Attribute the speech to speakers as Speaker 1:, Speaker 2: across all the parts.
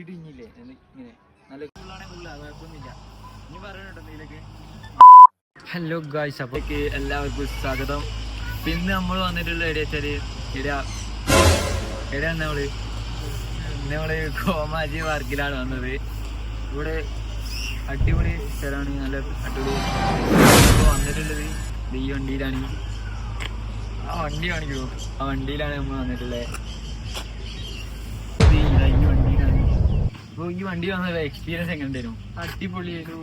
Speaker 1: ഇടിഞ്ഞില്ലേ ഇങ്ങനെ നല്ല കുഴപ്പമൊന്നുമില്ല. ഇനി പറയണോ ഇതിലേക്ക്. ഹലോ ഗായ്സ്, അപ്പോഴേക്ക് എല്ലാവർക്കും സ്വാഗതം. പിന്നെ നമ്മൾ വന്നിട്ടുള്ള എവിടെ വെച്ചാൽ എവിടെയാണ് നമ്മള് കോമാജി പാർക്കിലാണ് വന്നത്. ഇവിടെ അടിപൊളി സ്ഥലമാണ്, നല്ല അടിപൊളി. വന്നിട്ടുള്ളത് ഈ വണ്ടിയിലാണ്. ആ വണ്ടി കാണിക്കൂ, ആ വണ്ടിയിലാണ് നമ്മൾ വന്നിട്ടുള്ളത്. ഈ വണ്ടിയിലാണ്. അപ്പോൾ ഈ വണ്ടി വന്ന എക്സ്പീരിയൻസ് എങ്ങനെ ഉണ്ടായിരുന്നു?
Speaker 2: അടിപൊളിയായിരുന്നു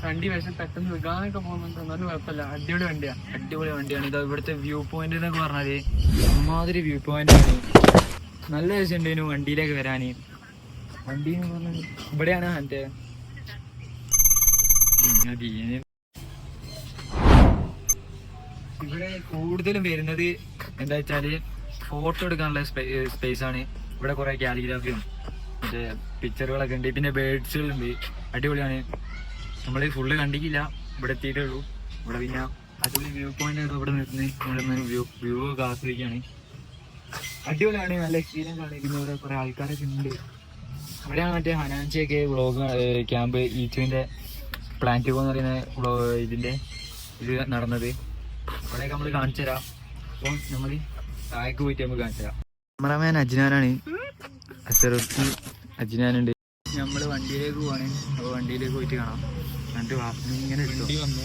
Speaker 2: വണ്ടി. പക്ഷെ പെട്ടെന്ന് വിൽക്കാനൊക്കെ പോകുന്നുണ്ട്, എന്നാലും കുഴപ്പമില്ല. അടിപൊളി വണ്ടിയാണ്,
Speaker 1: അടിപൊളി വണ്ടിയാണ്. ഇത് ഇവിടുത്തെ വ്യൂ പോയിന്റ് എന്നൊക്കെ പറഞ്ഞാല് അമ്മാതിരി വ്യൂ പോയിന്റ് ആണ്. നല്ല രസമുണ്ടായിരുന്നു വണ്ടിയിലേക്ക് വരാൻ. വണ്ടി എന്ന് പറഞ്ഞാൽ ഇവിടെയാണ് എൻ്റെ ഇവിടെ കൂടുതലും വരുന്നത് എന്താ വെച്ചാല് ഫോട്ടോ എടുക്കാനുള്ള സ്പേസ് ആണ്. ഇവിടെ കുറെ കാലിഗ്രാഫിയും മറ്റേ പിക്ചറുകളൊക്കെ ഉണ്ട്, പിന്നെ ബേഡ്സുകളുണ്ട്. അടിപൊളിയാണ്. നമ്മൾ ഫുള്ള് കണ്ടിട്ടില്ല, ഇവിടെ എത്തിയിട്ടേ ഉള്ളൂ. ഇവിടെ പിന്നെ അടിപൊളി വ്യൂ പോയിന്റ് ആയിട്ട് ഇവിടെ നിന്ന് വ്യൂ ഒക്കെ ആസ്വദിക്കുകയാണ്. അടിപൊളിയാണ്, നല്ല എക്സ്പീരിയൻസ് ആണ്. പിന്നെ ഇവിടെ കുറെ ആൾക്കാരൊക്കെ ഉണ്ട്. ഇവിടെയാണ് മറ്റേ ഹനാൻസിയൊക്കെ വ്ളോഗ് ക്യാമ്പ് ഈച്ചുവിൻ്റെ പ്ലാന്റ് എന്ന് പറയുന്ന ഇതിൻ്റെ ഇത് നടന്നത്. ഇവിടെയൊക്കെ നമ്മൾ കാണിച്ചു തരാം. അപ്പം നമ്മൾ താഴേക്ക് പോയിട്ട് നമുക്ക് കാണിച്ചു തരാം. ക്യാമറാമാൻ അജ്നാനാണ്, അസറുദ്ദീൻ അജ്നാനുണ്ട്. നമ്മൾ വണ്ടിയിലേക്ക് പോവാണ്. അപ്പോൾ വണ്ടിയിലേക്ക് പോയിട്ട് കാണാം. എന്നിട്ട് ഇങ്ങനെ വണ്ടി വന്നു.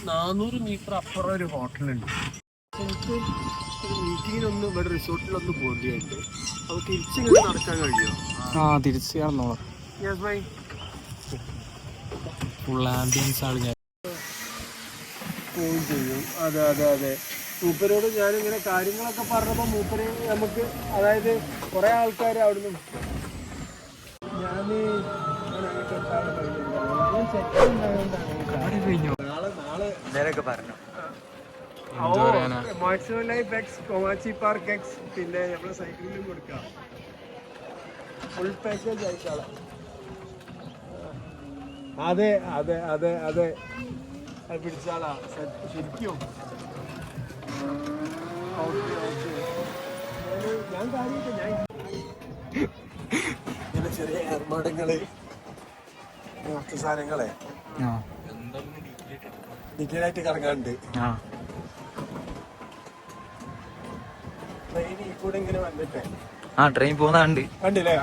Speaker 2: 400 മീറ്റർ അപ്പുറം ഒരു ഹോട്ടലുണ്ട്. എനിക്ക് മീറ്റിങ്ങിനൊന്നും ഇവിടെ റിസോർട്ടിലൊന്ന് പോകേണ്ടിയുണ്ട്. അപ്പോൾ തിരിച്ചിങ്ങനെ നടക്കാൻ കഴിയുമോ?
Speaker 1: തിരിച്ച് കാണുന്നോളാം. ഫുൾ ആംബിയൻസ് ആണ് ഞാൻ
Speaker 2: പോവുകയും ചെയ്യും. അതെ അതെ അതെ. മൂപ്പരോട് ഞാനിങ്ങനെ കാര്യങ്ങളൊക്കെ പറഞ്ഞപ്പോൾ മൂപ്പര് നമുക്ക്, അതായത് കുറേ ആൾക്കാർ അവിടുന്ന് മാക്സിമം ലൈഫ് എക്സ്, കൊമാച്ചി പാർക്ക് എക്സ്, പിന്നെ നമ്മളെ സൈക്കിളിലും കൊടുക്കാം. ഫുൾ പാക്കേജ് ആയിട്ടാണ്. അതെ അതെ അതെ അതെ, അത് പിടിച്ചാളാ ശരിക്കും. Okay okay. ഞാൻ കാര്യമായിട്ട് ഇങ്ങനെ ചെറിയ ഏർപ്പാടുകള്, മറ്റു സാധനങ്ങളെ ഡീറ്റെയിലായിട്ട് കറങ്ങാണ്ട്. ട്രെയിൻ ഈ കൂടെ ഇങ്ങനെ വന്നിട്ടേ
Speaker 1: ട്രെയിൻ പോകുന്നുണ്ട്,
Speaker 2: കണ്ടില്ലേ?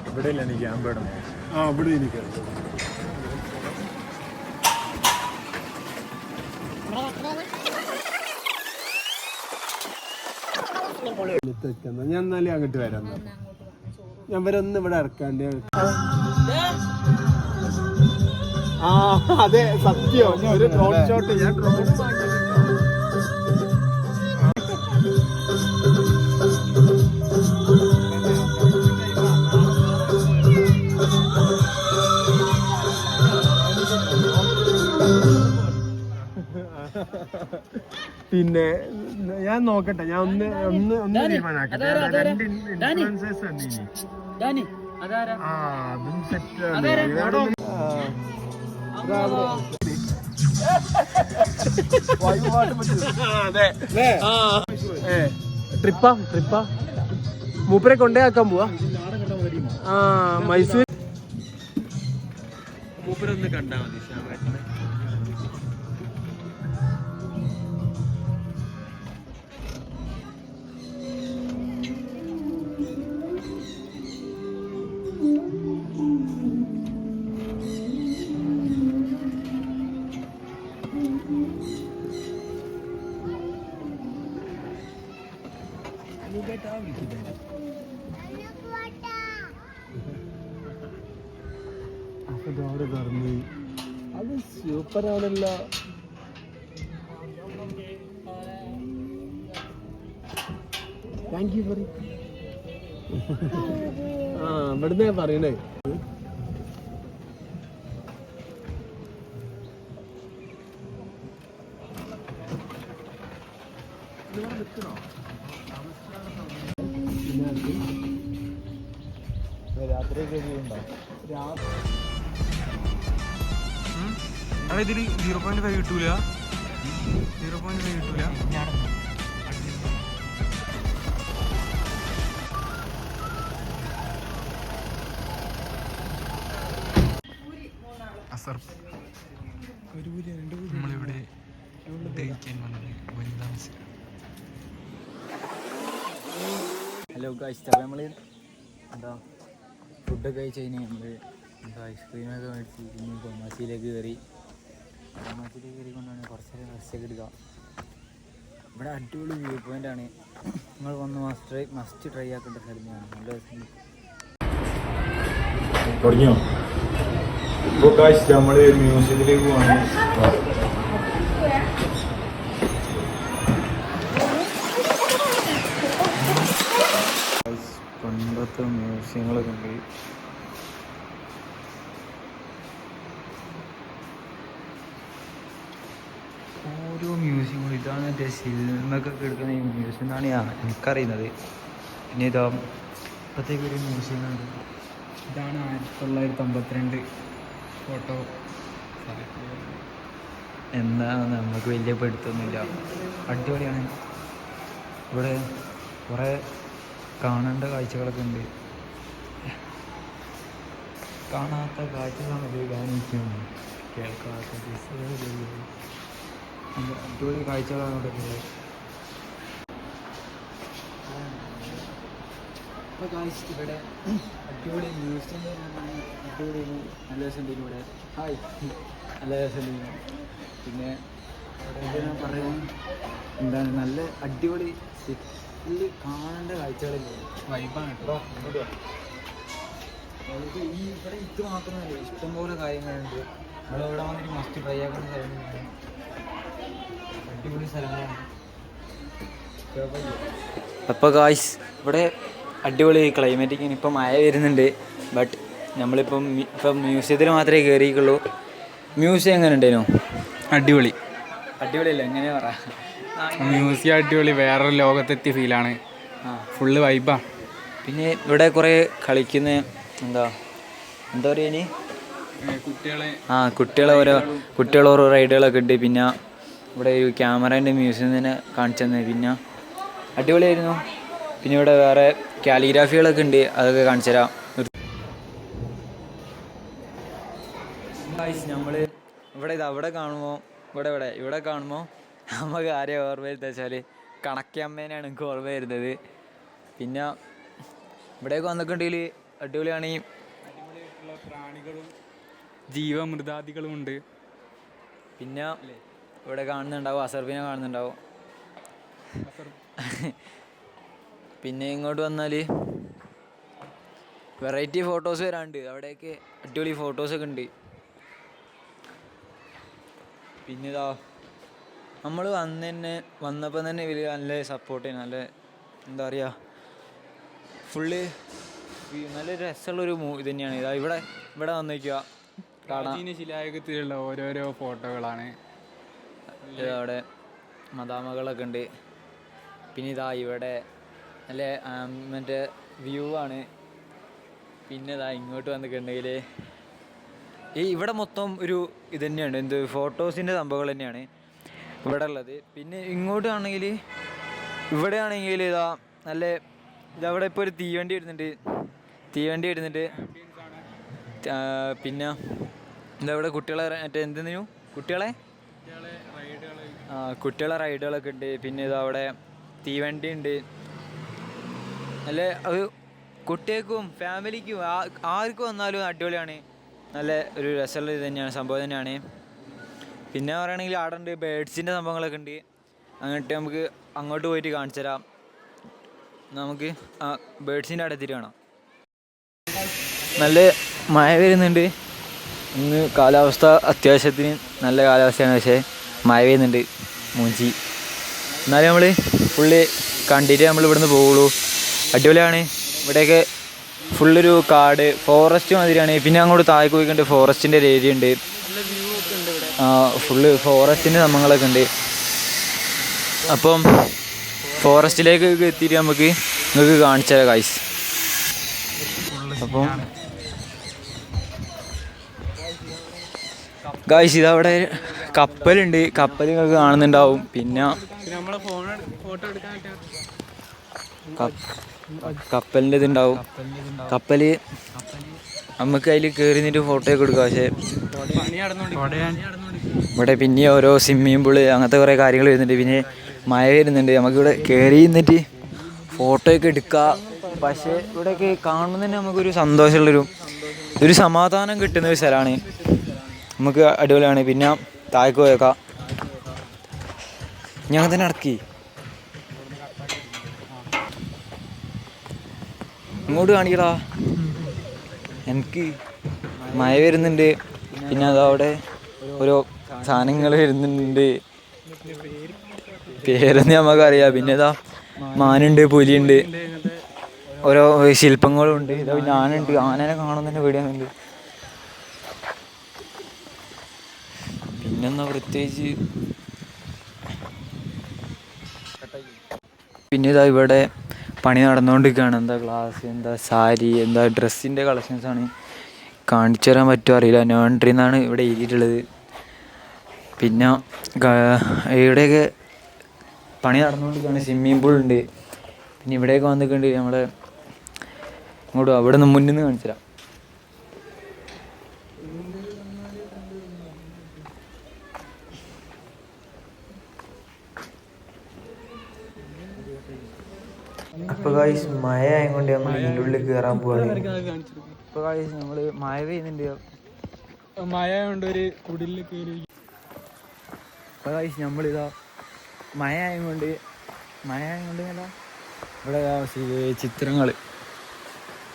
Speaker 2: ഇവിടെ ഇല്ല എനിക്ക് ക്യാമ്പ്. ഇവിടെ എനിക്ക് ഞാൻ എന്നാലും അങ്ങോട്ട് വരാം. ഞാൻ വരൊന്നും ഇവിടെ ഇറക്കാണ്ട്. അതെ സത്യം, ഒരു ഡ്രോൺ ഷോട്ട്. ഞാൻ ഡ്രോൺ പിന്നെ ഞാൻ നോക്കട്ടെ, ഞാൻ ഒന്ന് തീരുമാനാക്കട്ടെ. രണ്ട് ഇൻഫ്ലുവൻസേഴ്സ് ഉണ്ട് ഇനി. അതും സെറ്റാണ്. ട്രിപ്പാ മൂപ്പരെ കൊണ്ടേയാക്കാൻ പോവാ. മൈസൂർ മൂപ്പരൊന്ന് കണ്ടാ മതി. അത് സൂപ്പറാണല്ലോ. താങ്ക് യു പറ. ഇവിടുന്ന് പറയണേ.
Speaker 1: ഇതിൽ 0.5 കിട്ടൂല.
Speaker 2: 0.5 കിട്ടൂല. അസർ നമ്മളിവിടെ ദഹിക്കാൻ വന്നത് വനിതാ മത്സരം.
Speaker 1: ഹലോ ഗായ്സ്, അപ്പോൾ നമ്മൾ എന്താ ഫുഡൊക്കെ കഴിച്ച് കഴിഞ്ഞ് നമ്മൾ എന്താ ഐസ്ക്രീമൊക്കെ മേടിച്ച് പിന്നെ കൊമാച്ചിയിലേക്ക് കയറിക്കൊണ്ടാണ് കുറച്ച് നേരം റെസ്റ്റൊക്കെ എടുക്കുക. ഇവിടെ അടിപൊളി വ്യൂ പോയിൻ്റാണ്. നിങ്ങൾ വന്ന് മസ്റ്റ് ട്രൈ ആക്കേണ്ട സ്ഥലമാണ്. നല്ല രസം.
Speaker 3: തുടങ്ങിയോ? ഇപ്പോൾ കാശ് നമ്മൾ മ്യൂസിയത്തിലേക്ക് പോകണം.
Speaker 1: പണ്ടത്തെ മ്യൂസിയങ്ങളൊക്കെ ഉണ്ട്. ഓരോ മ്യൂസിയങ്ങളും ഇതാണ് മറ്റേ സിനിമക്കൊക്കെ എടുക്കുന്ന ഈ മ്യൂസിയം എന്നാണ് എനിക്കറിയുന്നത്. പിന്നെ ഇതാ ഇപ്പോഴത്തേക്ക് ഒരു മ്യൂസിയമുണ്ട്.
Speaker 2: ഇതാണ് 1952 ഫോട്ടോ.
Speaker 1: എന്താണെന്ന് നമുക്ക് വലിയ പെടുത്തൊന്നുമില്ല. അടിപൊളിയാണ്. ഇവിടെ കുറേ കാണേണ്ട കാഴ്ചകളൊക്കെ ഉണ്ട്. കാണാത്ത കാഴ്ചകളാണ് ഗാനിക്കുന്നു. കേൾക്കാത്ത അടിപൊളി കാഴ്ചകളാണ് ഇവിടെ ഉള്ളത്. അപ്പോൾ കാഴ്ച ഇവിടെ അടിപൊളി മ്യൂസിയം അടിപൊളി നല്ല രസമുണ്ട്. ഇവിടെ ഹായ് നല്ല രസമുണ്ട്. പിന്നെ ഇവിടെ ഞാൻ പറയുന്നത് എന്താണ് നല്ല അടിപൊളി സെറ്റിൽ കാണേണ്ട കാഴ്ചകളല്ലേ,
Speaker 2: വൈബാണ് കേട്ടോ.
Speaker 1: നമുക്ക് ഈ ഇവിടെ ഇത് മാത്രമല്ല ഇഷ്ടംപോലെ കാര്യങ്ങളുണ്ട്. നമ്മളിവിടെ വന്നിട്ട് മസ്റ്റ് ട്രൈ ആക്കുന്ന സ്ഥലങ്ങളാണ്. അടിപൊളി സ്ഥലങ്ങളാണ്. അപ്പോൾ ഗായ്സ് ഇവിടെ അടിപൊളി ക്ലൈമറ്റിക്കാണ്. ഇപ്പം മഴ വരുന്നുണ്ട്. ബട്ട് നമ്മളിപ്പം മ്യൂസിയത്തിൽ മാത്രമേ കയറിയിട്ടുള്ളൂ. മ്യൂസിയം എങ്ങനെ ഉണ്ടായിരുന്നു?
Speaker 2: അടിപൊളി.
Speaker 1: അടിപൊളിയല്ല എങ്ങനെയാ പറ?
Speaker 2: മ്യൂസിയം അടിപൊളി, വേറൊരു ലോകത്തെത്തിയ ഫീലാണ്. ഫുള്ള് വൈബാ.
Speaker 1: പിന്നെ ഇവിടെ കുറേ കളിക്കുന്ന എന്താ പറയുക ഇനി കുട്ടികളെ ഓരോ റൈഡുകളൊക്കെ ഉണ്ട്. പിന്നെ ഇവിടെ ഒരു ക്യാമറേൻ്റെ മ്യൂസിയം തന്നെ കാണിച്ചു തന്നെ. പിന്നെ അടിപൊളിയായിരുന്നു. പിന്നെ ഇവിടെ വേറെ കാലിഗ്രാഫികളൊക്കെ ഉണ്ട്, അതൊക്കെ കാണിച്ചു തരാം. നമ്മൾ ഇവിടെ കാണുമ്പോൾ ഇവിടെ കാണുമ്പോൾ നമുക്ക് ആരെയും ഓർമ്മ വരുന്നത് വെച്ചാൽ കണക്കമ്മേനെയാണ് എനിക്ക് ഓർമ്മ വരുന്നത്. പിന്നെ ഇവിടെയൊക്കെ വന്നിട്ടുണ്ടെങ്കിൽ അടിപൊളിയാണ്. ഈ
Speaker 2: അടിപൊളിയായിട്ടുള്ള പ്രാണികളും ജീവമൃതാദികളും ഉണ്ട്.
Speaker 1: പിന്നെ ഇവിടെ കാണുന്നുണ്ടാവും, അസർബിനെ കാണുന്നുണ്ടാവും. പിന്നെ ഇങ്ങോട്ട് വന്നാൽ വെറൈറ്റി ഫോട്ടോസ് വരാനുണ്ട്. അവിടെയൊക്കെ അടിപൊളി ഫോട്ടോസൊക്കെ ഉണ്ട്. പിന്നെ ഇതാ നമ്മൾ വന്നപ്പോൾ തന്നെ ഇവർ നല്ല സപ്പോർട്ട് ചെയ്യണം. നല്ല എന്താ പറയുക, ഫുള്ള് നല്ല രസമുള്ളൊരു ഇത് തന്നെയാണ്. ഇതാ ഇവിടെ വന്ന് നോക്കുക കാണാം.
Speaker 2: ശിലായുഗത്തിലുള്ള ഓരോരോ ഫോട്ടോകളാണ്.
Speaker 1: അവിടെ മദാമകളൊക്കെ ഉണ്ട്. പിന്നെ ഇതാ ഇവിടെ നല്ല മറ്റേ വ്യൂ ആണ്. പിന്നെ ഇതാ ഇങ്ങോട്ട് വന്നിട്ടുണ്ടെങ്കിൽ ഇവിടെ മൊത്തം ഒരു ഇത് തന്നെയാണ്, എന്ത് ഫോട്ടോസിൻ്റെ സംഭവങ്ങൾ തന്നെയാണ് ഇവിടെ ഉള്ളത്. പിന്നെ ഇങ്ങോട്ട് ആണെങ്കിൽ ഇതാ ഇതവിടെ ഇപ്പോൾ ഒരു തീവണ്ടി വരുന്നുണ്ട്. പിന്നെ ഇതവിടെ കുട്ടികളെ മറ്റേ എന്തെന്നു കുട്ടികളെ റൈഡുകളൊക്കെ ഉണ്ട്. പിന്നെ ഇതവിടെ തീവണ്ടി ഉണ്ട്. നല്ല അത് കുട്ടികൾക്കും ഫാമിലിക്കും ആർക്കും വന്നാലും അടിപൊളിയാണ്. നല്ല ഒരു രസമുള്ള ഇത് തന്നെയാണ്, സംഭവം തന്നെയാണ്. പിന്നെ പറയുകയാണെങ്കിൽ അവിടെ ഉണ്ട് ബേഡ്സിൻ്റെ സംഭവങ്ങളൊക്കെ ഉണ്ട്. നമുക്ക് അങ്ങോട്ട് പോയിട്ട് കാണിച്ചു തരാം. നമുക്ക് ബേഡ്സിൻ്റെ അവിടെ എത്തിയിട്ട് കാണാം. നല്ല മഴ വരുന്നുണ്ട്. ഇന്ന് കാലാവസ്ഥ അത്യാവശ്യത്തിന് നല്ല കാലാവസ്ഥയാണ്. പക്ഷേ മഴ പെയ്യുന്നുണ്ട് മൂഞ്ചി. എന്നാലും നമ്മൾ ഫുള്ള് കണ്ടിട്ട് നമ്മൾ ഇവിടുന്ന് പോവുള്ളൂ. അടിപൊളിയാണ്. ഇവിടെയൊക്കെ ഫുള്ളൊരു കാട് ഫോറസ്റ്റ് മാതിരിയാണ്. പിന്നെ അങ്ങോട്ട് താഴേക്ക് പോയിക്കൊണ്ട് ഫോറസ്റ്റിൻ്റെ ഒരു ഏരിയ ഉണ്ട്. ഫുള്ള് ഫോറസ്റ്റിൻ്റെ സംഭവങ്ങളൊക്കെ ഉണ്ട്. അപ്പം ഫോറസ്റ്റിലേക്ക് എത്തിയിട്ട് നിങ്ങൾക്ക് കാണിച്ചു തരാം ഗൈസ്. അപ്പം ഗൈസ് ഇതവിടെ കപ്പലുണ്ട്, കപ്പൽ നിങ്ങൾക്ക് കാണുന്നുണ്ടാവും. പിന്നെ
Speaker 2: നമ്മളെ ഫോട്ടോ എടുക്കാൻ
Speaker 1: കപ്പലിൻ്റെ ഇതുണ്ടാവും. കപ്പല് നമുക്ക് അതിൽ കയറി നിന്നിട്ട് ഫോട്ടോ ഒക്കെ എടുക്കാം. പക്ഷേ ഇവിടെ പിന്നെ ഓരോ സ്വിമ്മിങ് പൂള് അങ്ങനത്തെ കുറേ കാര്യങ്ങൾ വരുന്നുണ്ട്. പിന്നെ മഴ വരുന്നുണ്ട്, നമുക്കിവിടെ കയറി നിന്നിട്ട് ഫോട്ടോ ഒക്കെ എടുക്കാം. പക്ഷേ ഇവിടെയൊക്കെ കാണുന്നതിന് നമുക്കൊരു സന്തോഷമുള്ളൊരു സമാധാനം കിട്ടുന്ന ഒരു സ്ഥലമാണ്. നമുക്ക് അടിപൊളിയാണ്. പിന്നെ താഴേക്ക് പോയേക്കാം. ഞാൻ തന്നെ നടക്കി ഇങ്ങോട്ട് കാണിക്കടാ. എനിക്ക് മഴ വരുന്നുണ്ട്. പിന്നെ അതവിടെ ഓരോ സാധനങ്ങൾ വരുന്നുണ്ട്, പേരൊന്നും നമുക്കറിയാം. പിന്നെ ഇതാ മാനുണ്ട്, പുലിയുണ്ട്, ഓരോ ശില്പങ്ങളും ഉണ്ട്. ഇതാ പിന്നെ ആനുണ്ട്, ആനനെ കാണുന്നതിൻ്റെ വീഡിയോന്നുണ്ട്. പിന്നെന്താ പ്രത്യേകിച്ച്. പിന്നെ ഇതാ ഇവിടെ പണി നടന്നുകൊണ്ടിരിക്കുകയാണ്. എന്താ ഗ്ലാസ്, എന്താ സാരി, എന്താ ഡ്രസ്സിൻ്റെ കളക്ഷൻസാണ്. കാണിച്ചു തരാൻ പറ്റുമോ അറിയില്ല. നോൺട്രി എന്നാണ് ഇവിടെ എഴുതിയിട്ടുള്ളത്. പിന്നെ ഇവിടെയൊക്കെ പണി നടന്നുകൊണ്ടിരിക്കുകയാണ്. സ്വിമ്മിങ് പൂൾ ഉണ്ട്. പിന്നെ ഇവിടെയൊക്കെ വന്നിട്ടുണ്ട് നമ്മളെ ഇങ്ങോട്ട്. അവിടെ നിന്ന് മുന്നിൽ നിന്ന് കാണിച്ചു തരാം. അപ്പോൾ ഗായ്സ് മഴ ആയതുകൊണ്ട് നമ്മൾ ഇതിൻ്റെ ഉള്ളിൽ കയറാൻ പോവാണ്. ഇപ്പോൾ ഗായ്സ് നമ്മൾ മഴ പെയ്യുന്നുണ്ട്.
Speaker 2: മഴ കൊണ്ട് ഒരു കുടിലിൽ കയറി.
Speaker 1: ഇപ്പോൾ ഗായ്സ് നമ്മളിതാ മഴ ആയതുകൊണ്ട് അല്ല, ഇവിടെ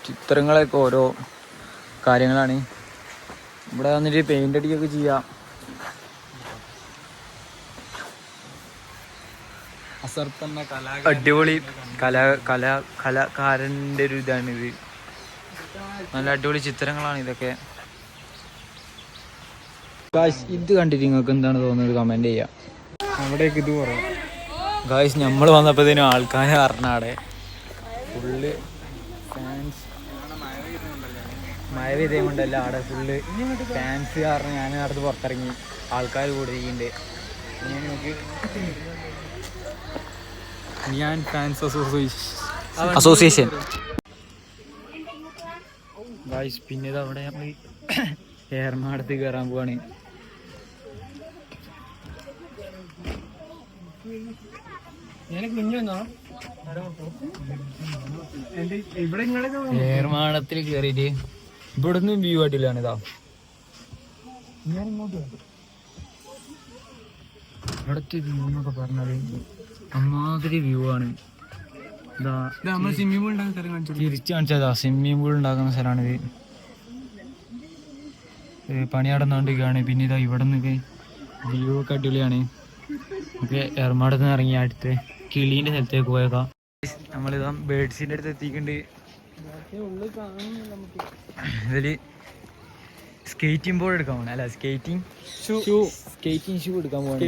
Speaker 1: ചിത്രങ്ങളൊക്കെ ഓരോ കാര്യങ്ങളാണ്. ഇവിടെ വന്നിട്ട് പെയിൻ്റ് അടിക്കുകയൊക്കെ ചെയ്യാം. അടിപൊളി കലാകാരൻ്റെ ഒരു ഇതാണിത്. നല്ല അടിപൊളി ചിത്രങ്ങളാണ് ഇതൊക്കെ. ഇത് കണ്ടിട്ട് നിങ്ങൾക്ക് എന്താണ് തോന്നുന്നത് കമൻറ്റ് ചെയ്യാം.
Speaker 2: അവിടേക്ക് ഇത് പറയാം.
Speaker 1: ഗായ്സ് നമ്മൾ വന്നപ്പോഴത്തേനും ആൾക്കാരെ അറിഞ്ഞാടെ ഫുള്ള് ഫാൻസ്. മഴ പെയ്തേ കൊണ്ടല്ല, അവിടെ ഫുള്ള് ഫാൻസ് കാരണം ഞാൻ അടുത്ത് പുറത്തിറങ്ങി. ആൾക്കാർ കൂടിയിരിക്കുന്നുണ്ട്. ഞാൻ നോക്കി
Speaker 2: ഞാൻ ഫാൻസ്
Speaker 1: അസോസിയേഷൻ ഗായ്സ്. പിന്നെ ഇത് അവിടെ നമ്മൾ ഏർമാടത്ത് കയറാൻ പോവാണ്. ഏർമാടത്തിൽ കയറിയിട്ട് ഇവിടുന്ന് വ്യൂ ആയിട്ടില്ലാണ്. ഇതാ ഇവിടത്തെ വ്യൂ എന്നൊക്കെ പറഞ്ഞാൽ അമ്മാതിരി വ്യൂ ആണ്.
Speaker 2: സ്വിമ്മിംഗ് പൂൾ ഉണ്ടാകുന്ന സ്ഥലം കാണിച്ചു.
Speaker 1: തിരിച്ചു കാണിച്ചതാ സ്വിമ്മിംഗ് പൂൾ ഉണ്ടാക്കുന്ന സ്ഥലമാണിത്. പണി നടന്നുകൊണ്ടിരിക്കുകയാണ്. പിന്നെ ഇതാ ഇവിടെ നിന്നൊക്കെ വ്യൂ ഒക്കെ അടിപൊളിയാണ്. നമുക്ക് എറമാടത്ത് നിന്ന് ഇറങ്ങി അടുത്ത് കിളീൻ്റെ സ്ഥലത്തേക്ക് പോയേക്കാം. നമ്മളിതാ ബേഡ്സിൻ്റെ അടുത്ത് എത്തിയിട്ടുണ്ട്. ഇതില് സ്കേറ്റിംഗ് ബോർഡ് എടുക്കാൻ പോകണം. അല്ല സ്കേറ്റിംഗ് ഷൂ എടുക്കാൻ പോകണം.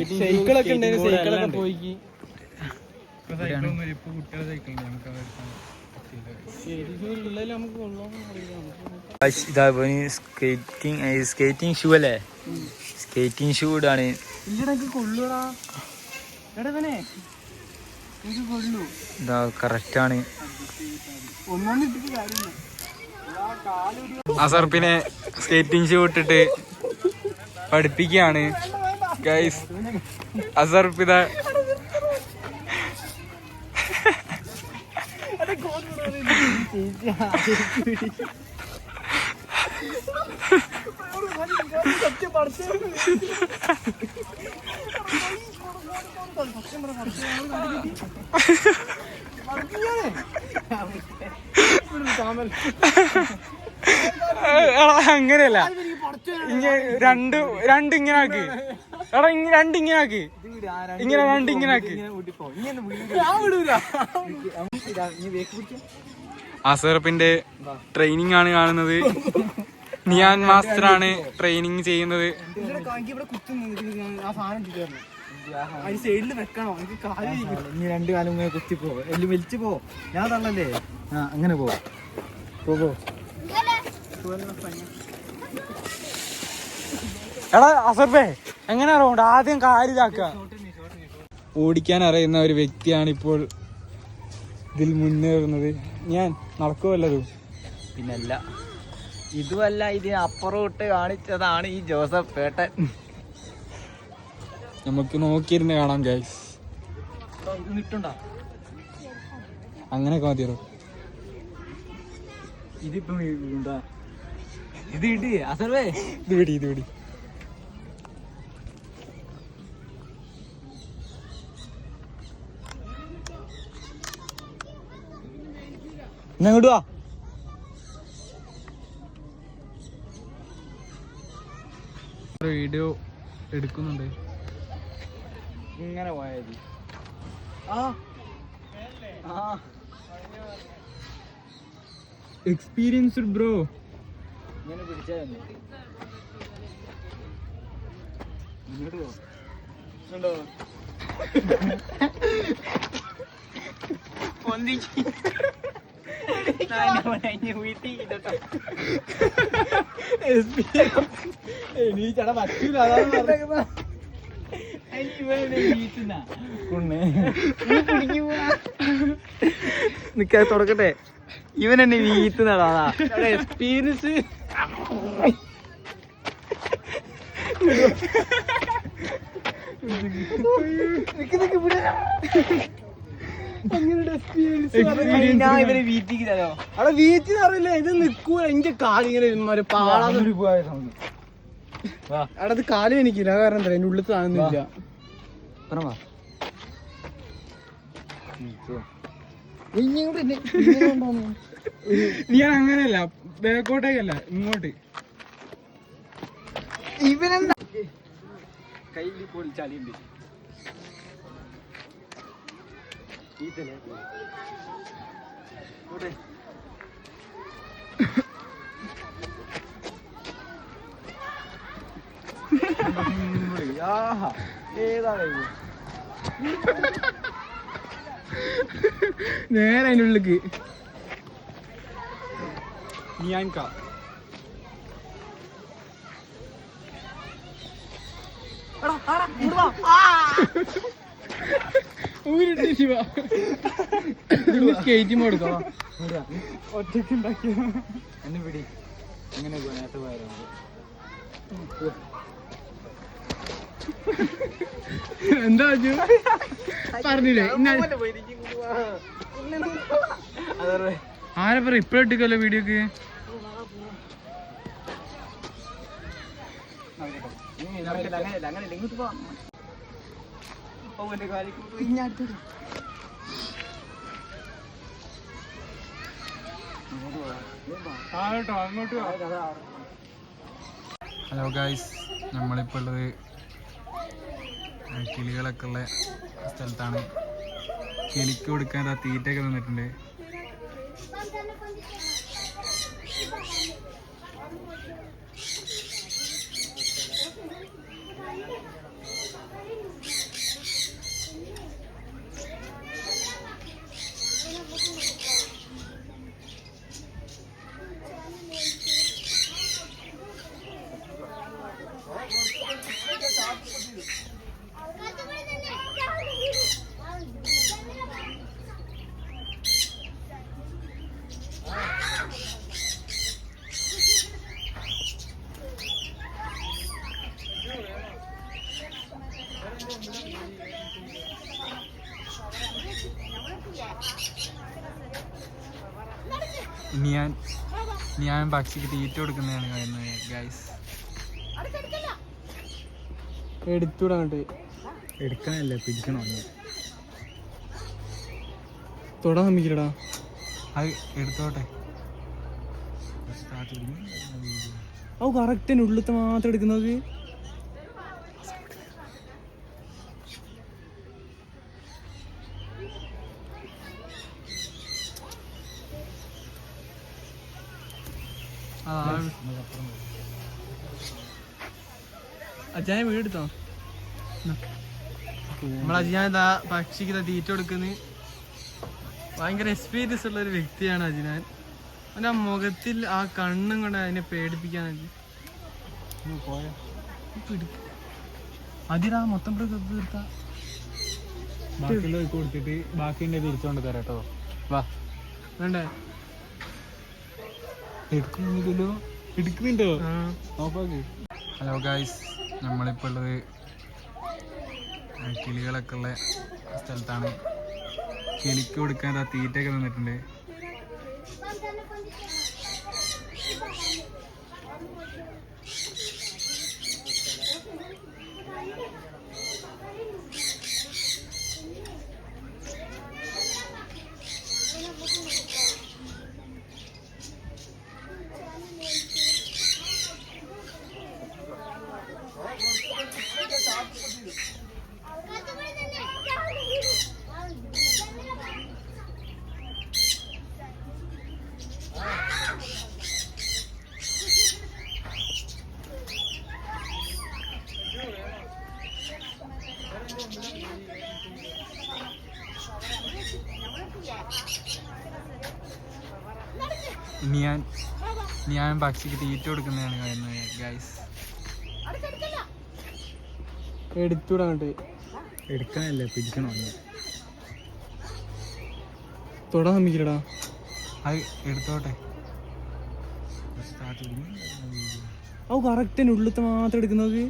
Speaker 1: സ്കേറ്റിംഗ് ഷൂ അല്ലേ, സ്കേറ്റിംഗ് ഷൂ ഇടാണ്. ഇതാ കറക്റ്റാണ്.
Speaker 2: അസർപ്പിനെ സ്കേറ്റിംഗ് ഷൂ ഇട്ടിട്ട് പഠിപ്പിക്കുകയാണ് ഗൈസ്. അസർപ്പിത അങ്ങനെയല്ല, രണ്ട് ഇങ്ങനെ ആക്ക്. എടാ രണ്ട് ഇങ്ങനെ ആക്ക്, ഇങ്ങനെ രണ്ട് ഇങ്ങനെ ആക്ക്. അസർപ്പിന്റെ ട്രെയിനിങ് ആണ് കാണുന്നത്. നിയാൻ മാസ്റ്റർ ആണ് ട്രെയിനിങ് ചെയ്യുന്നത്.
Speaker 1: ഇനി രണ്ടു കാലം ഇങ്ങനെ കുത്തി പോ, എല്ലാം വലിച്ചു പോ. ഞാൻ തള്ളല്ലേ, അങ്ങനെ പോ.
Speaker 2: എടാ അസർപ്പേ എങ്ങനെ അറിയണ്ട, ആദ്യം കാര്യമാക്കുക. ഓടിക്കാൻ അറിയുന്ന ഒരു വ്യക്തിയാണ് ഇപ്പോൾ ഇതിൽ മുന്നേറുന്നത്. ഞാൻ നടക്കുമല്ലതും
Speaker 1: പിന്നല്ല, ഇതുമല്ല, ഇതിന് അപ്പുറം കാണിച്ചതാണ് ഈ ജോസഫ് പേട്ടൻ.
Speaker 2: നമുക്ക് നോക്കിയിരുന്ന് കാണാം ഗൈസ്. അങ്ങനെയൊക്കെ മതിയോ?
Speaker 1: ഇതിപ്പം ഇത് ഇട് അസർവേ,
Speaker 2: ഇത് പിടി, ഇത് പിടി.
Speaker 1: ഇങ്ങോട്ട് വാ.
Speaker 2: വീഡിയോ എടുക്കുന്നുണ്ട്.
Speaker 1: ഇങ്ങനെ പോയത്
Speaker 2: എക്സ്പീരിയൻസ്ഡ് ബ്രോ.
Speaker 1: ഇങ്ങനെ പിടിച്ചാ ഇങ്ങോട്ട് പോ. ഉണ്ടോ നിക്കാ തുടക്കട്ടെ. ഇവൻ എന്നെ വീത്തുന്നടാ എക്സ്പീരിയൻസ്. ഞാൻ ഇവരെ വീട്ടിക്കില്ലോ.
Speaker 2: അവിടെ വീട്ടിൽ അറിയില്ല, ഇത് നിക്കൂല. എന്റെ കാലിങ്ങനെ പാടാതെ അവിടെ കാലും എനിക്കില്ല. കാരണം എന്താ, എന്റെ ഉള്ളിൽ താങ്ങുന്നില്ല. ഞാൻ അങ്ങനെയല്ല, ബാക്കോട്ടേക്കല്ല, ഇങ്ങോട്ട്.
Speaker 1: ഇവനെന്താ കയ്യിൽ പൊളിച്ചാളിയുണ്ട്.
Speaker 2: നേരെ അതിൻ്റെ ഉള്ളിക്ക് ഞാൻ ശിവ സ്കേറ്റിംഗ് കൊടുക്കാം. ഒറ്റയ്ക്ക് ഉണ്ടാക്കിയ
Speaker 1: എന്നെ പിടി. എങ്ങനെ നേരത്തെ പോയാലോ
Speaker 2: എന്താ പറഞ്ഞില്ലേ? ആരെ പറ ഇപ്പഴിട്ടിക്കല്ലോ വീഡിയോക്ക്. ഹലോ ഗായ്സ്, നമ്മളിപ്പോൾ ഉള്ളത് കിളികളൊക്കെ ഉള്ള സ്ഥലത്താണ്. കിളിക്ക് കൊടുക്കാൻ തീറ്റയൊക്കെ തന്നിട്ടുണ്ട്. ഞാൻ പക്ഷിക്ക് തീറ്റ കൊടുക്കുന്നതാണ് കാണുന്നത് ഗൈസ്. എടുത്തൂടാണ്ട്
Speaker 1: എടുക്കാനല്ല, പിടിക്കണോ?
Speaker 2: തൊടാൻ സമ്മതിക്കടാ.
Speaker 1: അത് എടുത്തോട്ടെ.
Speaker 2: ഓ കറക്റ്റ് ഉള്ളിലത്തെ മാത്രം എടുക്കുന്നത്. അജായ വീടെടുത്തോ? നമ്മളജിനാൻ പക്ഷിക്ക് തീറ്റ കൊടുക്കുന്നത്. ഭയങ്കര എക്സ്പീരിയൻസ് ഉള്ള ഒരു വ്യക്തിയാണ് അജിനാൻ. അവൻ്റെ ആ മുഖത്തിൽ ആ കണ്ണും കൊണ്ട് അതിനെ പേടിപ്പിക്കാൻ. അതിനാ മൊത്തം തീർത്ത ബാക്കിയുള്ള കൊടുത്തിട്ട് ബാക്കിന്റെ തിരിച്ചോണ്ട് തരാം കേട്ടോ. വാ വേണ്ടേ എടുക്കുന്നില്ലല്ലോ, എടുക്കുന്നുണ്ടോ നോക്കാക്ക്. ഹലോ ഗായ്സ്, നമ്മളിപ്പോൾ ഉള്ളത് കിളികളൊക്കെ ഉള്ള സ്ഥലത്താണ്. കിളിക്ക് കൊടുക്കാൻ തീറ്റയൊക്കെ തന്നിട്ടുണ്ട്. ഞാൻ പക്ഷിക്ക് തീറ്റ കൊടുക്കുന്നതാണ് ഗൈസ്. എടുത്തുവിടാണ്ട് എടുക്കാനല്ലേ, പിടിക്കണോ തൊടാൻ സമ്മതിക്കടാ. അത് എടുത്തോട്ടെ. ഓ കറക്റ്റ് ഉള്ളിലത്തെ മാത്രം എടുക്കുന്നത്.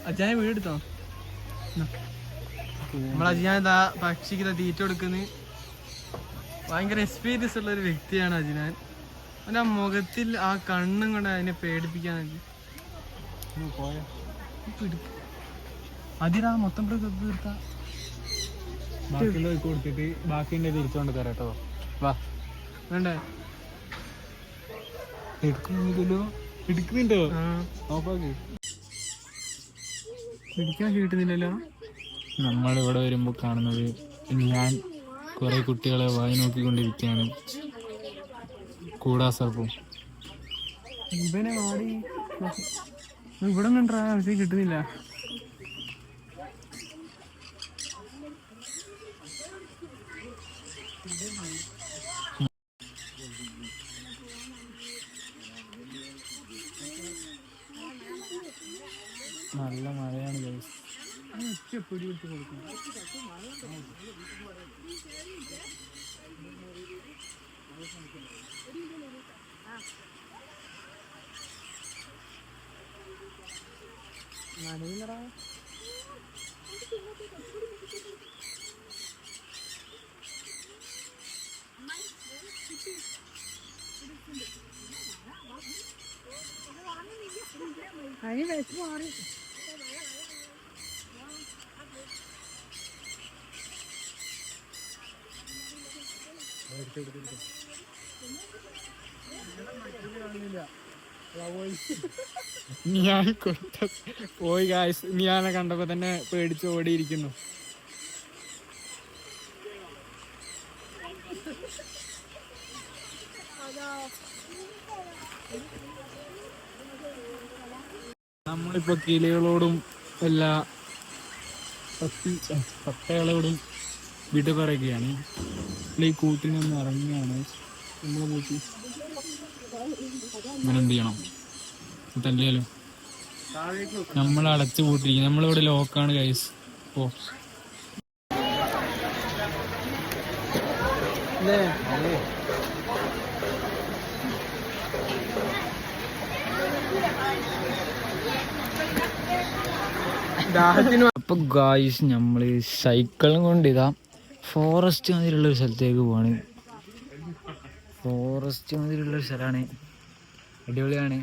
Speaker 2: അജായ വീടെടുത്തോ? നമ്മളജിയാൻ പക്ഷിക്ക് തീറ്റ കൊടുക്കുന്ന ഭയങ്കര എക്സ്പീരിയൻസ് ഉള്ള ഒരു വ്യക്തിയാണ് അജിനാൻ. അവൻ്റെ ആ മുഖത്തിൽ ആ കണ്ണും കൊണ്ട് അതിനെ പേടിപ്പിക്കാൻ അതിനാ മൊത്തം തീർത്ത ബാക്കിയുള്ള കൊടുത്തിട്ട് ബാക്കിന്റെ തിരിച്ചോണ്ട് തരാം കേട്ടോ. വാ വേണ്ടേ എടുക്കുന്നില്ലല്ലോ, എടുക്കുന്നുണ്ടോ നോക്കാക്ക്. പിടിക്കാൻ കിട്ടുന്നില്ലല്ലോ. നമ്മളിവിടെ വരുമ്പോൾ കാണുന്നത് ഞാൻ കുറെ കുട്ടികളെ വായി നോക്കിക്കൊണ്ടിരിക്കുകയാണ്. കൂടാ സർപ്പും ഇവനെ മാടി ഇവിടെ നിന്നാ പക്ഷേ കിട്ടുന്നില്ല. നല്ല മഴയാണ് ഗൈസ്. പൊടി ഇട്ട് കൊടുക്കും. നനയില്ലടാ. അതിന് വെച്ച് മാറി. ഞാൻ പോയി ഗായ്സ്. ഞാനെ കണ്ടപ്പോ തന്നെ പേടിച്ച് ഓടിയിരിക്കുന്നു. നമ്മളിപ്പോ കിളികളോടും എല്ലാ പട്ടകളോടും വിട പറയുകയാണ്. ഈ കൂട്ടിൽ നിന്ന് ഇറങ്ങിയാണ് നമ്മളെ കൂട്ടി. ഇങ്ങനെ എന്ത് ചെയ്യണം തല്ലിയാലോ? നമ്മൾ അടച്ചു പൂട്ടിരിക്കും. നമ്മളിവിടെ ലോക്കാണ് ഗൈസ്. ഓ അപ്പൊ ഗായ്സ്, നമ്മള് സൈക്കിളും കൊണ്ട് ഇതാ ഫോറസ്റ്റ് മാതിരിയുള്ള ഒരു സ്ഥലത്തേക്ക് പോവാണ്. ഫോറസ്റ്റ് മാതിരിയുള്ള ഒരു സ്ഥലമാണ്, അടിപൊളിയാണ്.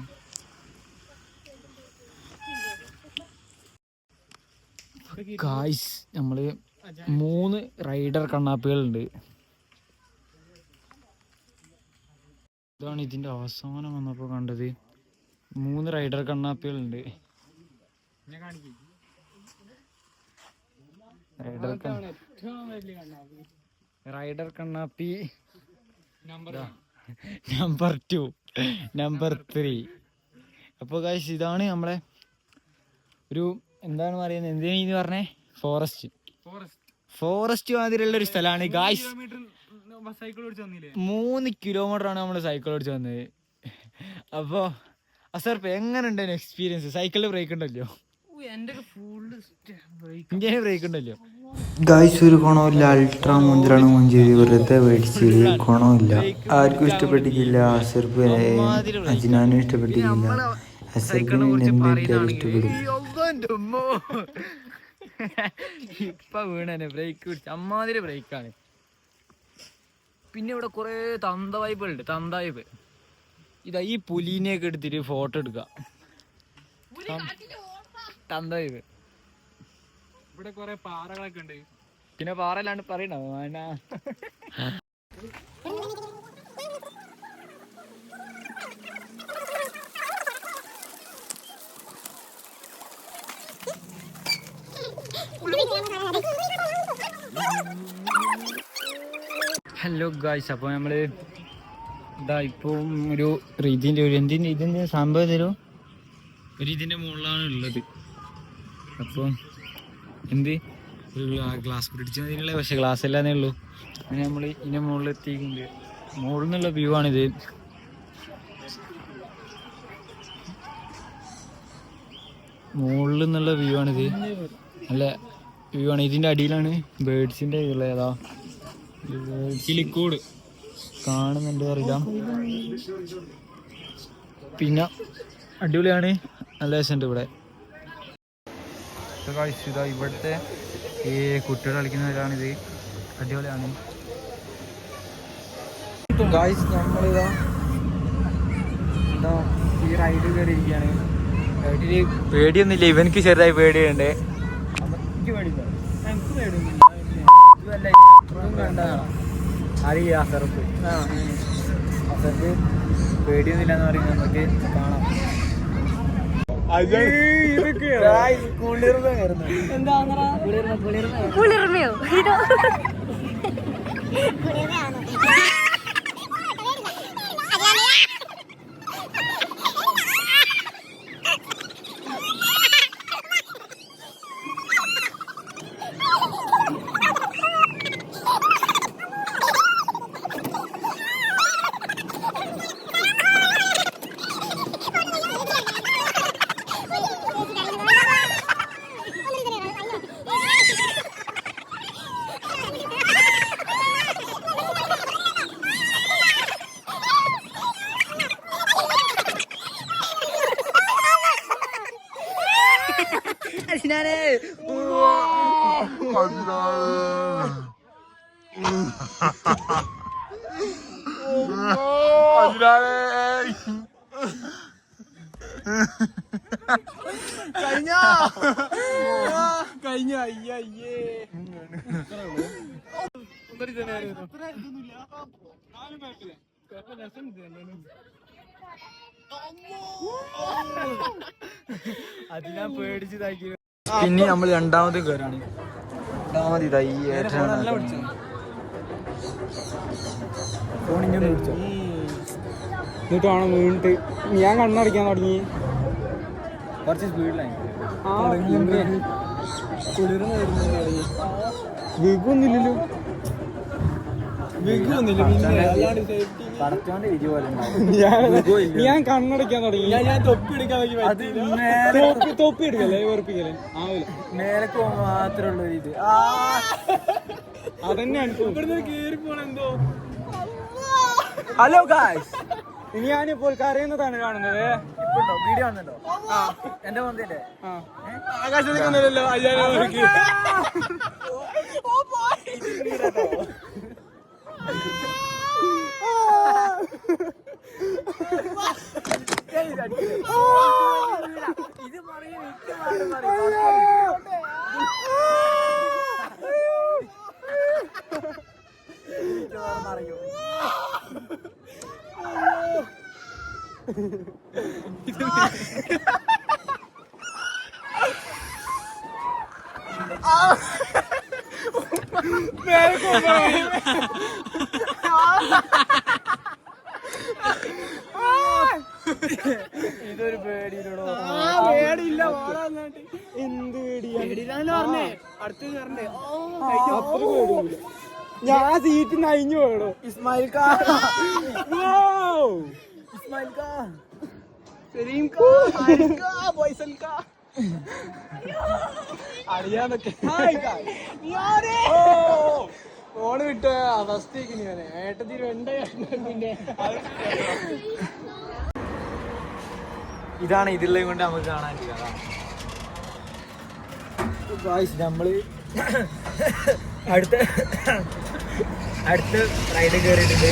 Speaker 2: ഗായ്സ്, നമ്മള് 3 റൈഡർ കണ്ണാപ്പികളുണ്ട്. ഇതാണ് ഇതിന്റെ അവസാനം വന്നപ്പോ കണ്ടത്. 3 റൈഡർ കണ്ണാപ്പികളുണ്ട്. റൈഡർ കണ്ണാപ്പി നമ്പർ 2, നമ്പർ 3. അപ്പോൾ ഗൈസ്, ഇതാണ് നമ്മളെ ഒരു
Speaker 1: എന്താണ് പറയുന്നത്, എന്തിനു പറഞ്ഞേ, ഫോറസ്റ്റ് മാതിരിയുള്ള ഒരു സ്ഥലമാണ് ഗായ്സ്. 3 കിലോമീറ്റർ ആണ് നമ്മള് സൈക്കിൾ ഓടിച്ച് വന്നത്. അപ്പൊ അസർപ്പ് എങ്ങനെ ഉണ്ടായിരുന്നു എക്സ്പീരിയൻസ്? സൈക്കിളിൽ ബ്രേക്ക് ഉണ്ടല്ലോ, ഇന്ത്യന് ബ്രേക്ക് ഉണ്ടല്ലോ
Speaker 4: ഗായ്സ്. ഒരു ഗുണമില്ല, അൾട്രാ മുഞ്ചറാണ് മുഞ്ചേരി, വെറുതെ മേടിച്ചത്, ഗുണമില്ല. ആർക്കും ഇഷ്ടപ്പെട്ടിട്ടില്ല. അസർപ്പ് അജിനാനും ഇഷ്ടപ്പെട്ടിട്ടില്ല. അസർപ്പിന് എന്ത് കിട്ടിയാലും ഇഷ്ടപ്പെടും.
Speaker 1: ഇപ്പൊ വീണനെ ബ്രേക്ക് പിടിച്ച അമ്മാതിരി ബ്രേക്കാണ്. പിന്നെ ഇവിടെ കുറെ തന്ത വൈബുകളുണ്ട്, തന്ത വൈബ്. ഇതാ ഈ പുലിനെയൊക്കെ എടുത്തിട്ട് ഫോട്ടോ എടുക്കുക, തന്ത വൈബ്.
Speaker 2: ഇവിടെ കുറെ പാറകളൊക്കെ ഉണ്ട്.
Speaker 1: പിന്നെ പാറയിലാണ്ട് പറയണോ? ഹലോ ഗായ്സ്, അപ്പോൾ നമ്മൾ ഇതാ ഇപ്പം ഒരു ഇതിൻ്റെ ഇതിൻ്റെ സംഭവം തരും ഒരു ഇതിൻ്റെ മുകളിലാണ് ഉള്ളത്. അപ്പം എന്ത് ഒരു ഗ്ലാസ് പിടിച്ചതിനുള്ള, പക്ഷേ ഗ്ലാസ് അല്ലാന്നേ ഉള്ളൂ. അങ്ങനെ നമ്മൾ ഇതിൻ്റെ മുകളിൽ എത്തിയിട്ടുണ്ട്. മുകളിൽ നിന്നുള്ള വ്യൂ ആണിത്. മുകളിൽ നിന്നുള്ള വ്യൂ ആണിത്, നല്ല വ്യൂ ആണ്. ഇതിൻ്റെ അടിയിലാണ് ബേഡ്സിൻ്റെ ഇതുള്ള, ഏതാ കിളിക്കൂട് കാണുന്നുണ്ട് അറിയില്ല. പിന്നെ അടിപൊളിയാണ്, നല്ല രസമുണ്ട് ഇവിടെ. ഇതാ ഇവിടുത്തെ ഈ കുട്ടികൾ കളിക്കുന്നവരാണിത്, അടിപൊളിയാണ്. ഗായ്സ് നമ്മളിതാ എന്താ ഈ റൈഡ് കയറിയിരിക്കുകയാണ്. റൈഡിൽ പേടിയൊന്നുമില്ല, ഇവനക്ക് ചെറുതായി പേടിയുണ്ട്. എനിക്ക് പേടിയില്ല, എനിക്ക് പേടിയൊന്നുമില്ല. ഇതല്ല അപ്പുറം കണ്ടതാണ് അറിയാം. അസർക്ക് പേടിയൊന്നുമില്ല എന്ന് പറയുന്നത് നമുക്ക് കാണാം.
Speaker 5: കുളിർമയോ
Speaker 2: കഴിഞ്ഞ അയ്യേ
Speaker 1: അതിനാ പേടിച്ചതാക്കി. പിന്നെ നമ്മൾ രണ്ടാമത് കയറാണ്. രണ്ടാമത് ഇതായി ഫോൺ ഇങ്ങനെ പിടിച്ചോ.
Speaker 2: എന്നിട്ടാണ് വീണിട്ട് ഞാൻ കണ്ണടയ്ക്കാൻ തുടങ്ങി.
Speaker 1: കുറച്ച് സ്പീഡിലായി
Speaker 2: കുളിർന്ന് വരുന്നത് തുടങ്ങി. വിഗൊന്നുമില്ലല്ലോ, വിഗൊന്നുമില്ല.
Speaker 1: പടച്ചോണ്ട് വിധി പോലെ
Speaker 2: ഞാൻ കണ്ണടയ്ക്കാൻ തുടങ്ങി. ഞാൻ തൊപ്പി എടുക്കാൻ തൊപ്പി എടുക്കല്ലേ, ഉറപ്പിക്കല്ലേ ആവില്ല.
Speaker 1: മേലക്ക് പോകുമ്പോ മാത്രമേ ഉള്ളൂ ഇത്.
Speaker 2: അതന്നെയാണ് ഇവിടുന്ന് കേറി പോണെന്തോ.
Speaker 1: ഹലോ ഗായ്സ്,
Speaker 2: ഇനി ഞാനിപ്പോൾ കരയുന്നതാണ് കാണുന്നത്.
Speaker 1: ഇപ്പൊ വീഡിയോ വന്നിട്ടോ എന്റെ മന്തിന്റെ
Speaker 2: ആകാശത്തേക്കൊന്നുമല്ലോ. അയ്യായിരം
Speaker 1: ഇത് പറയും.
Speaker 2: ഇതൊരു പേടിയിലൂടെ പേടിയില്ല. എന്ത് അടുത്ത് കയറണ്ടേ ഞാൻ സീറ്റ് നയിഞ്ഞു പോകണോ ഇസ്മായിൽ അറിയാന്നൊക്കെ ഫോണ് വിട്ട് അവസ്ഥയ്ക്ക് ഞാന് ഏട്ടത്തിന് പിന്നെ
Speaker 1: ഇതാണ് ഇതിലെയും കൊണ്ട് നമുക്ക് കാണാൻ നമ്മള് അടുത്ത റൈഡ് കയറിയിട്ടുണ്ട്.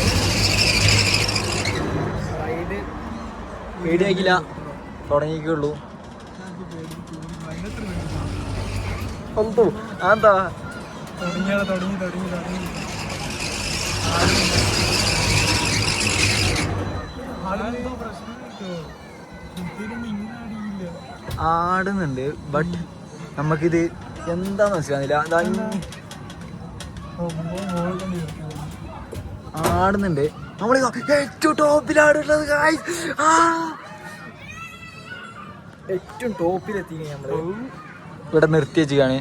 Speaker 1: റൈഡ് പേടിയാക്കില്ല, തുടങ്ങിക്കുള്ളൂ. അതെന്താ ആടുന്നുണ്ട്. ബട്ട് നമുക്കിത് എന്താന്ന് മനസ്സിലാകുന്നില്ല. ആടുന്നുണ്ട്. നമ്മൾ ഏറ്റവും ടോപ്പിലാടുള്ളത്. ഏറ്റവും ടോപ്പിലെത്തി നമ്മള് ഇവിടെ നിർത്തി വെച്ചാണ്.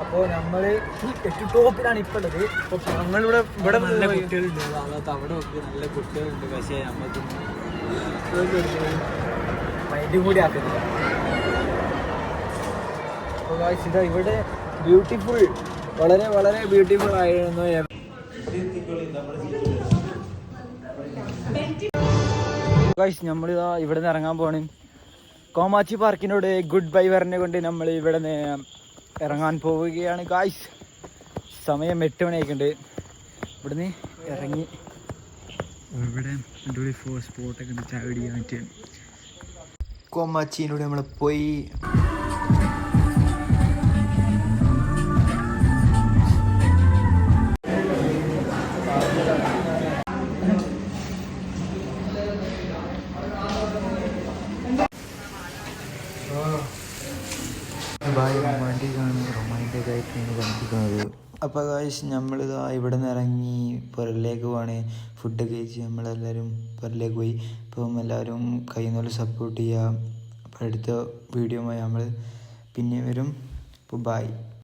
Speaker 1: അപ്പോ നമ്മള് ഏറ്റവും ടോപ്പിലാണ് ഇപ്പൊ ഉള്ളത്.
Speaker 2: ഞങ്ങളിവിടെ ഇവിടെ
Speaker 1: നല്ല കുട്ടികളുണ്ട്. അതായത് അവിടെ ഒക്കെ നല്ല കുട്ടികളുണ്ട്. പക്ഷെ നമുക്ക് മൈൻഡും കൂടി ആക്കുന്നില്ല. ഇതാ ഇവിടെ ബ്യൂട്ടിഫുൾ, വളരെ വളരെ ബ്യൂട്ടിഫുൾ ആയിരുന്നു. നമ്മളിതാ ഇവിടെ നിന്ന് ഇറങ്ങാൻ പോണ്. കോമാച്ചി പാർക്കിനോട് ഗുഡ് ബൈ പറഞ്ഞുകൊണ്ട് നമ്മൾ ഇവിടെ ഇറങ്ങാൻ പോവുകയാണ് ഗായ്സ്. സമയം 8 മണിയായിട്ടുണ്ട്. ഇവിടുന്ന് ഇറങ്ങി ഇവിടെ അടിപൊളി സ്പോട്ടൊക്കെ ഉണ്ട് ചായ കുടിക്കാൻ പറ്റിയ.
Speaker 4: കോമാച്ചിയിലൂടെ നമ്മൾ പോയി. വണ്ടിക്കാണ് റൊമാൻറ്റിക് ആയിട്ടാണ് കണ്ടിരിക്കുന്നത്. അപ്പോൾ ഗായ്സ് നമ്മളിതാ ഇവിടെ നിന്ന് ഇറങ്ങി പുറയിലേക്ക് പോവാണ്. ഫുഡ് കഴിച്ച് നമ്മളെല്ലാവരും പുറയിലേക്ക് പോയി. അപ്പം എല്ലാവരും കഴിയുന്നപോലെ സപ്പോർട്ട് ചെയ്യുക. അപ്പോൾ അടുത്ത വീഡിയോയുമായി നമ്മൾ പിന്നെ വരും. അപ്പോൾ ബൈ.